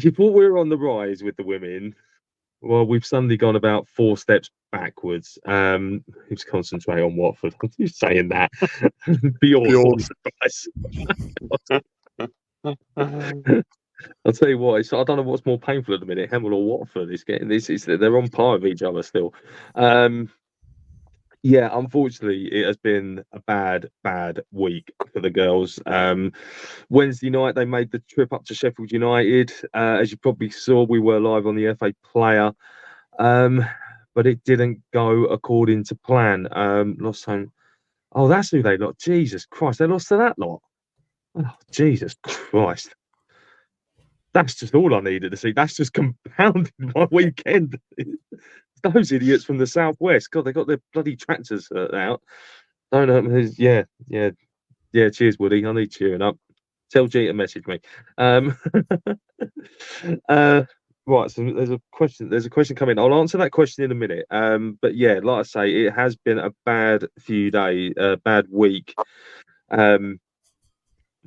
you thought we were on the rise with the women, well, we've suddenly gone about 4 steps backwards. Who's concentrate on Watford? I'm just saying that. Beyond surprise. I'll tell you what. I don't know what's more painful at the minute, Hemel or Watford. It's getting this. They're on par with each other still. Yeah, unfortunately, it has been a bad week for the girls. Wednesday night, they made the trip up to Sheffield United. As you probably saw, we were live on the FA Player, but it didn't go according to plan. Lost home. Oh, that's who they lost. Jesus Christ, they lost to that lot. Oh, Jesus Christ. That's just all I needed to see. That's just compounded my weekend. those idiots from the southwest. God, they got their bloody tractors out. Don't yeah. Cheers, Woody. I need cheering up. Tell G to message me. Right, so there's a question coming. I'll answer that question in a minute. But yeah, like I say, it has been a bad few days, bad week. For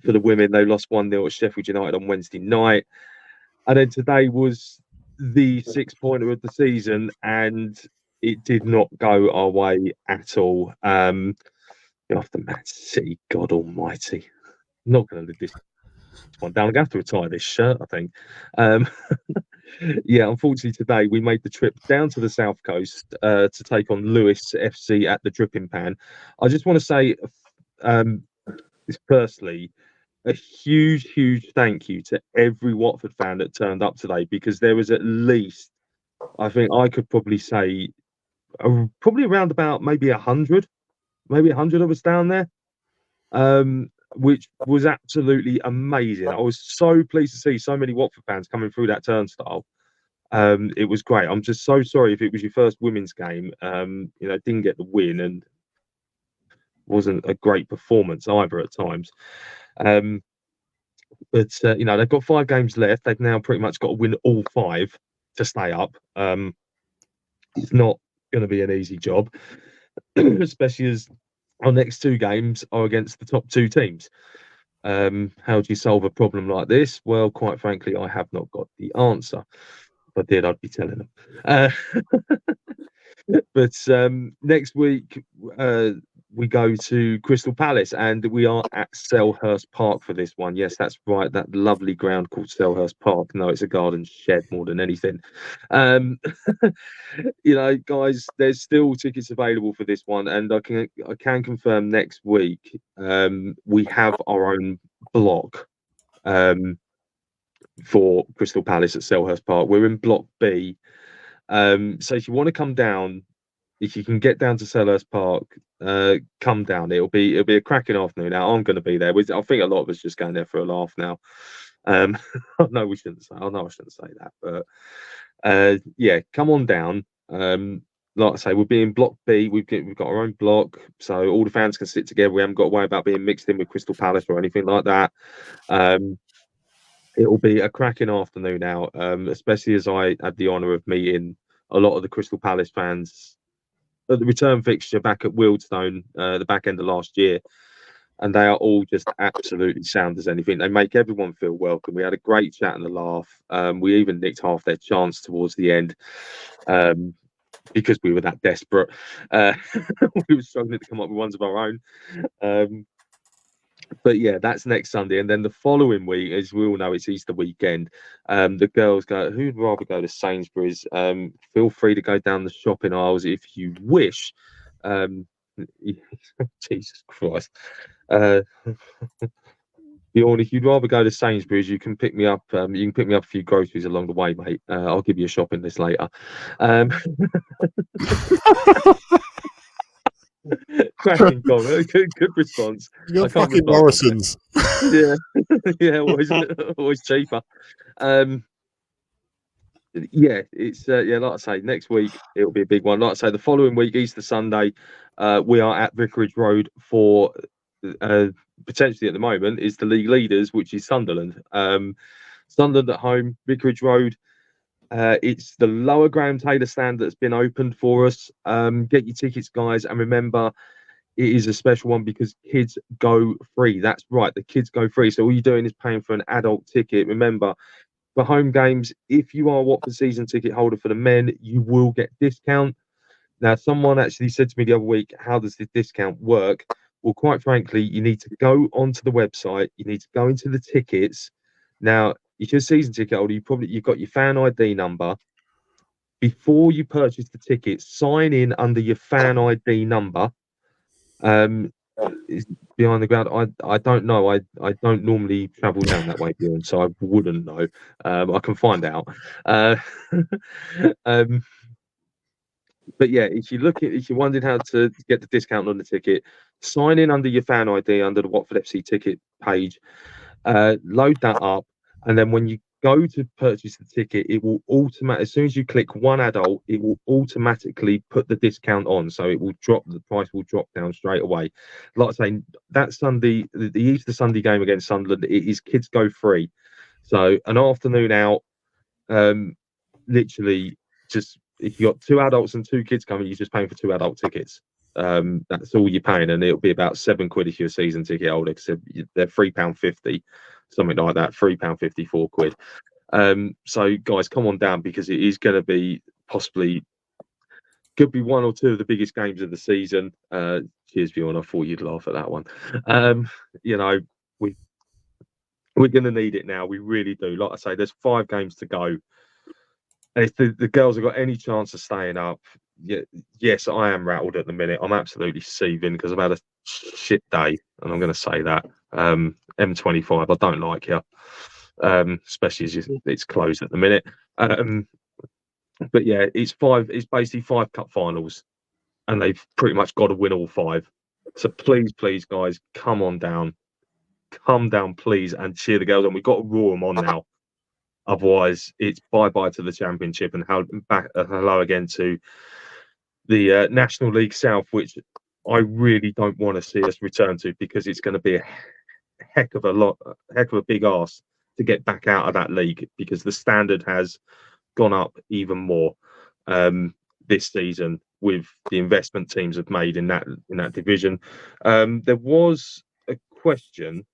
the women, they lost 1-0 at Sheffield United on Wednesday night, and then today was the 6-pointer of the season, and it did not go our way at all. After Man City, God Almighty, I'm not going to live this one down. I'm going to have to retire this shirt, I think. Yeah, unfortunately today we made the trip down to the south coast to take on Lewis FC at the Dripping Pan. I just want to say, firstly, a huge thank you to every Watford fan that turned up today, because there was at least, I think I could probably say, probably around about maybe 100 of us down there. Which was absolutely amazing. I was so pleased to see so many Watford fans coming through that turnstile. It was great. I'm just so sorry if it was your first women's game, didn't get the win and wasn't a great performance either at times. But they've got 5 games left. They've now pretty much got to win all 5 to stay up. It's not going to be an easy job, especially as our next 2 games are against the top 2 teams. How do you solve a problem like this? Well, quite frankly, I have not got the answer. If I did, I'd be telling them. But next week, we go to Crystal Palace, and we are at Selhurst Park for this one. Yes, that's right, that lovely ground called Selhurst Park. No, it's a garden shed more than anything. Guys, there's still tickets available for this one, and I can confirm next week we have our own block for Crystal Palace at Selhurst Park. We're in Block B. So if you want to come down, if you can get down to Selhurst Park, come down. It'll be a cracking afternoon. Now I'm going to be there. I think a lot of us just going there for a laugh now. No, we shouldn't say. I know I shouldn't say that, but yeah, come on down. Like I say, we'll be in Block B. We've got our own block, so all the fans can sit together. We haven't got to worry about being mixed in with Crystal Palace or anything like that. It will be a cracking afternoon out, especially as I had the honour of meeting a lot of the Crystal Palace fans at the return fixture back at Wealdstone, the back end of last year, and they are all just absolutely sound as anything. They make everyone feel welcome. We had a great chat and a laugh. We even nicked half their chance towards the end because we were that desperate. We were struggling to come up with ones of our own. But yeah, that's next Sunday, and then the following week, as we all know, it's Easter weekend. The girls go, who'd rather go to Sainsbury's? Feel free to go down the shopping aisles if you wish. Jesus Christ. Bjorn, if you'd rather go to Sainsbury's, you can pick me up. You can pick me up a few groceries along the way, mate. I'll give you a shopping list later. Cracking comment. Good response. You got fucking Morrison's. Yeah, yeah, always cheaper. Yeah, it's like I say, next week it'll be a big one. Like I say, the following week, Easter Sunday, we are at Vicarage Road for potentially at the moment is the league leaders, which is Sunderland. Sunderland at home, Vicarage Road. It's the lower Graham Taylor stand that's been opened for us. Get your tickets, guys, and remember, it is a special one because kids go free. That's right, the kids go free. So all you're doing is paying for an adult ticket. Remember, for home games, if you are a Watford season ticket holder for the men, you will get discount. Now, someone actually said to me the other week, how does this discount work? Well, quite frankly, you need to go onto the website. You need to go into the tickets. Now, if you're a season ticket holder, you've got your fan ID number. Before you purchase the ticket, sign in under your fan ID number. It's behind the ground. I don't know. I don't normally travel down that way, Bjorn, so I wouldn't know. I can find out. But yeah, if you're wondering how to get the discount on the ticket, sign in under your fan ID under the Watford FC ticket page. Load that up, and then when you go to purchase the ticket, it will automatically, as soon as you click one adult, it will automatically put the discount on. So it will drop, the price will drop down straight away. Like I say, that Sunday, the Easter Sunday game against Sunderland, it is kids go free. So an afternoon out, literally just, if you got 2 adults and 2 kids coming, you're just paying for 2 adult tickets. That's all you're paying, and it'll be about £7 if you're a season ticket holder, because they're £3.50, something like that, £3.50, £4. So guys, come on down, because it is going to be possibly, could be 1 or 2 of the biggest games of the season. Cheers, Bjorn. I thought you'd laugh at that one. You know, we're going to need it now. We really do. Like I say, there's 5 games to go. And if the girls have got any chance of staying up, yes, I am rattled at the minute. I'm absolutely seething because I've had a shit day, and I'm going to say that. M25, I don't like you, especially as it's closed at the minute. But yeah, it's basically 5 cup finals, and they've pretty much got to win all 5. So please, guys, come down, please, and cheer the girls on. We've got to roar them on now. Otherwise, it's bye-bye to the Championship, and hello again to the National League South, which I really don't want to see us return to, because it's going to be a heck of a big arse to get back out of that league, because the standard has gone up even more this season with the investment teams have made in that division. There was a question.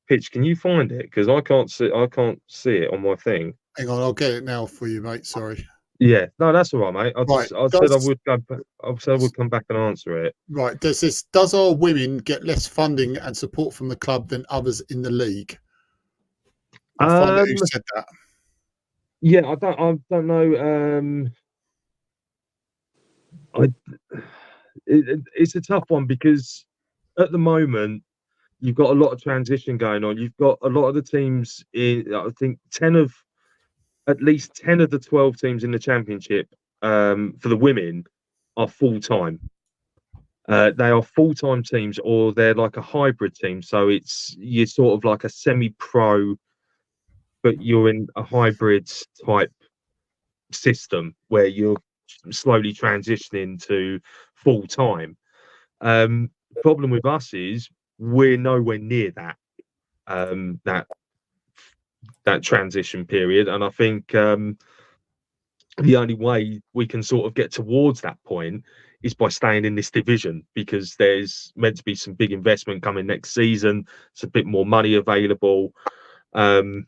Pitch, can you find it? Because I can't see it on my thing. Hang on, I'll get it now for you, mate. Sorry. Yeah, no, that's all right, mate. I said I would go back. I said I would come back and answer it. Right. Does our women get less funding and support from the club than others in the league? I find out who said that. Yeah, I don't know. It's a tough one, because at the moment you've got a lot of transition going on. You've got a lot of the teams in, I think at least 10 of the 12 teams in the Championship for the women are full-time. They are full-time teams, or they're like a hybrid team. So you're sort of like a semi-pro, but you're in a hybrid type system where you're slowly transitioning to full-time. Problem with us is we're nowhere near that transition period, and I think the only way we can sort of get towards that point is by staying in this division, because there's meant to be some big investment coming next season. It's a bit more money available. So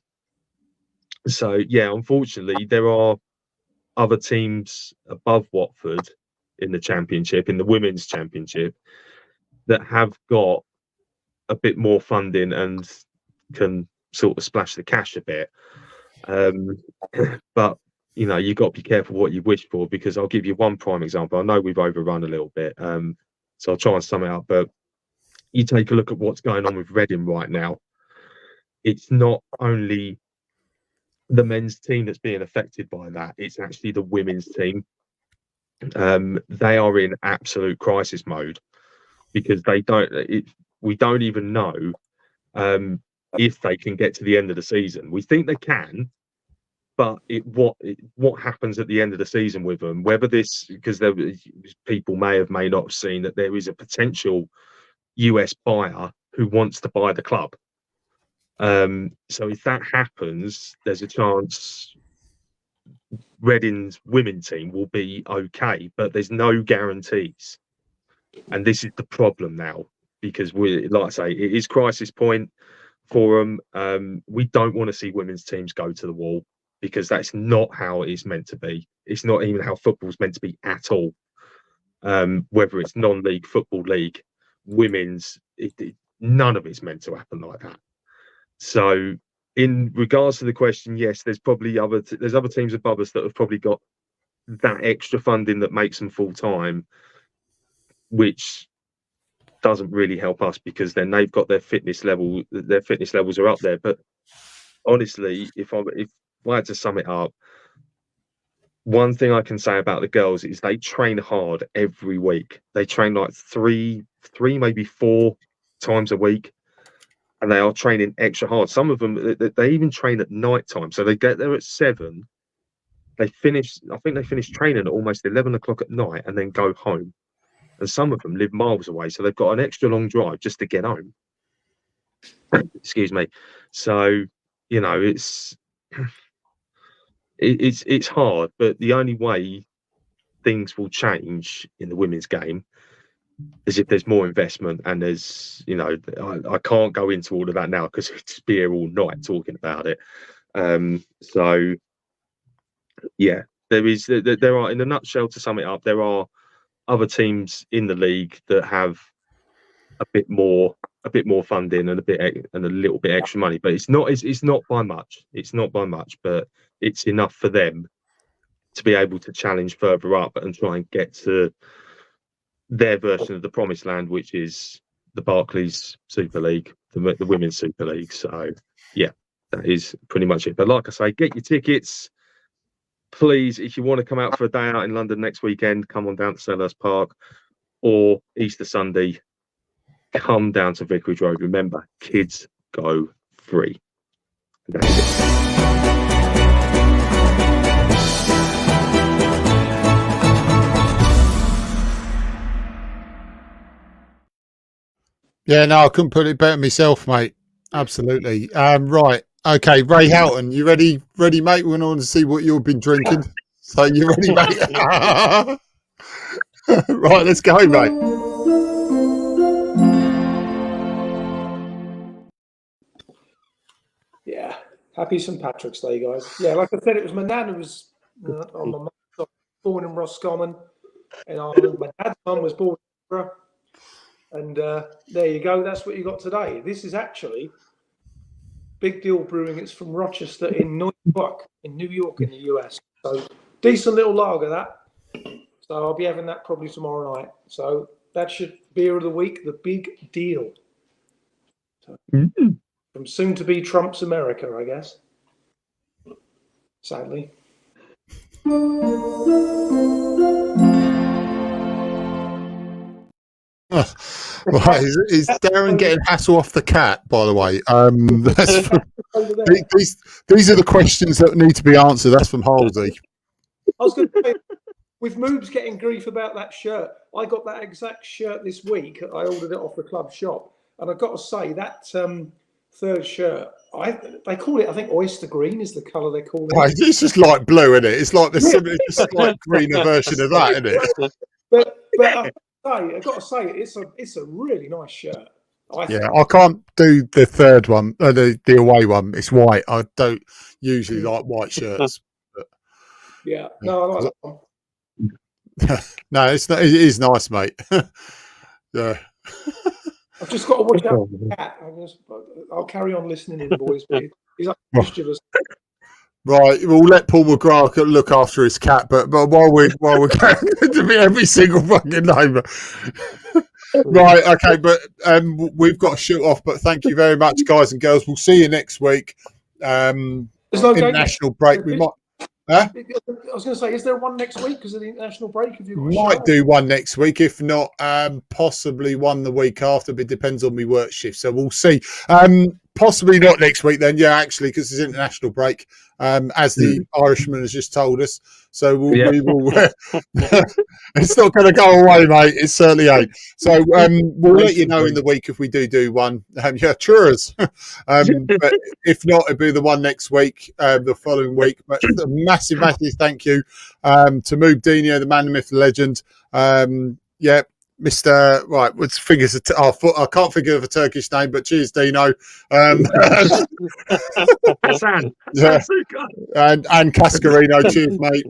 yeah, unfortunately, there are other teams above Watford in the Championship, in the Women's Championship, that have got a bit more funding and can sort of splash the cash a bit. But you know, you've got to be careful what you wish for, because I'll give you one prime example. I know we've overrun a little bit, so I'll try and sum it up. But you take a look at what's going on with Reading right now. It's not only the men's team that's being affected by that, it's actually the women's team. They are in absolute crisis mode, because we don't even know if they can get to the end of the season. We think they can, but what happens at the end of the season with them? Whether this, because people may not have seen that there is a potential US buyer who wants to buy the club. So if that happens, there's a chance Reading's women's team will be okay, but there's no guarantees, and this is the problem now, because like I say, it is crisis point for them. We don't want to see women's teams go to the wall, because that's not how it is meant to be. It's not even how football's meant to be at all. Whether it's non-league, football league, women's, none of it's meant to happen like that. So in regards to the question, yes, there's probably other teams above us that have probably got that extra funding that makes them full-time, which doesn't really help us, because then they've got their fitness levels are up there. But honestly, if I had to sum it up, one thing I can say about the girls is they train hard every week. They train like three, maybe 4 times a week. and they are training extra hard. Some of them, they even train at night time. So they get there at 7. I think they finish training at almost 11 o'clock at night and then go home. And some of them live miles away. So they've got an extra long drive just to get home. Excuse me. So, you know, it's hard, but the only way things will change in the women's game is if there's more investment, and there's, you know, I can't go into all of that now because it's be here all night talking about it. So yeah, there are, in a nutshell, to sum it up, there are other teams in the league that have a bit more funding and a little bit extra money, but it's not by much. It's not by much, but it's enough for them to be able to challenge further up and try and get to their version of the promised land, which is the Barclays Super League, the Women's Super League. So yeah, that is pretty much it. But like I say, get your tickets, please. If you want to come out for a day out in London next weekend, come on down to Selhurst Park, or Easter Sunday, come down to Vicarage Road. Remember, kids go free. That's it. Yeah, no, I couldn't put it better myself, mate. Absolutely. Right. Okay, Ray Houghton, you ready, mate? We want to see what you've been drinking. So you ready, mate? Right, let's go, mate. Yeah, happy St Patrick's Day, guys. Yeah, like I said, it was my nan who was on my mum's side, born in Roscommon in Ireland. My dad's mum was born in Edinburgh. And there you go. That's what you got today. This is actually Big Deal Brewing. It's from Rochester in New York, in the US. So decent little lager, that. So I'll be having that probably tomorrow night. So that's your beer of the week, the Big Deal. So, from soon to be Trump's America, I guess. Sadly. Right, is Darren getting hassle off the cat, by the way? These are the questions that need to be answered. That's from Halsey. I was going to say, with Moobs getting grief about that shirt, I got that exact shirt this week. I ordered it off the club shop. And I've got to say, that third shirt, they call it, I think, oyster green is the colour they call it. Right, it's just light blue, isn't it? It's like the slight greener version of that, isn't it? But I've got to say, it's a really nice shirt. I can't do the third one, the away one. It's white. I don't usually like white shirts. But, yeah, no, I like that one. No, it's not. It is nice, mate. Yeah. I've just got to watch out for the cat. I'll carry on listening in, boys. He's like mischievous. Right, we'll let Paul McGrath look after his cat, but while we're going to be every single fucking neighbour. Right, okay, but we've got to shoot off. But thank you very much, guys and girls. We'll see you next week. International break. We might. Huh? I was going to say, is there one next week because of the international break? Have you got might do one next week, if not, possibly one the week after. But it depends on my work shift, so we'll see. Possibly not next week then, yeah, actually, because it's international break, as the Irishman has just told us. So we will. It's not going to go away, mate. It certainly ain't. So we'll let you know in the week if we do one. Yeah, cheers. But if not, it'll be the one next week, the following week. But a massive thank you to Moob Dino, the man, the myth, the legend. Yeah. Mr. Right, what's fingers? I can't think of a Turkish name, but cheers, Dino. Hassan. Yeah. And Cascarino, cheers, mate.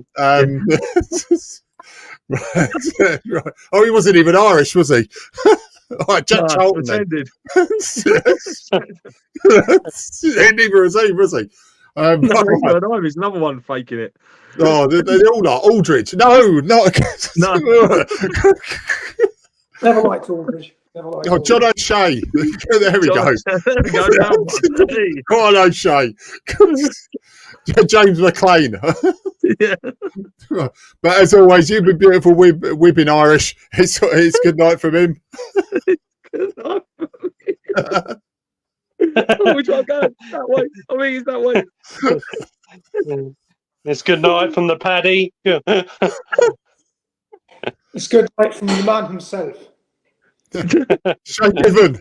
Right. Oh, he wasn't even Irish, was he? Right, Jack Charlton. Neither was he, was he? There's another one faking it. Oh, they're all like Aldridge. No, not no. Never liked Aldridge. John O'Shea. There we go. Go on, O'Shea. James McLean. Yeah. But as always, you've been beautiful. We've been Irish. It's good night from him. Good night from him. Which one going? That way. I mean, it's that way. It's good night from the Paddy. It's good night from the man himself. Shane Given.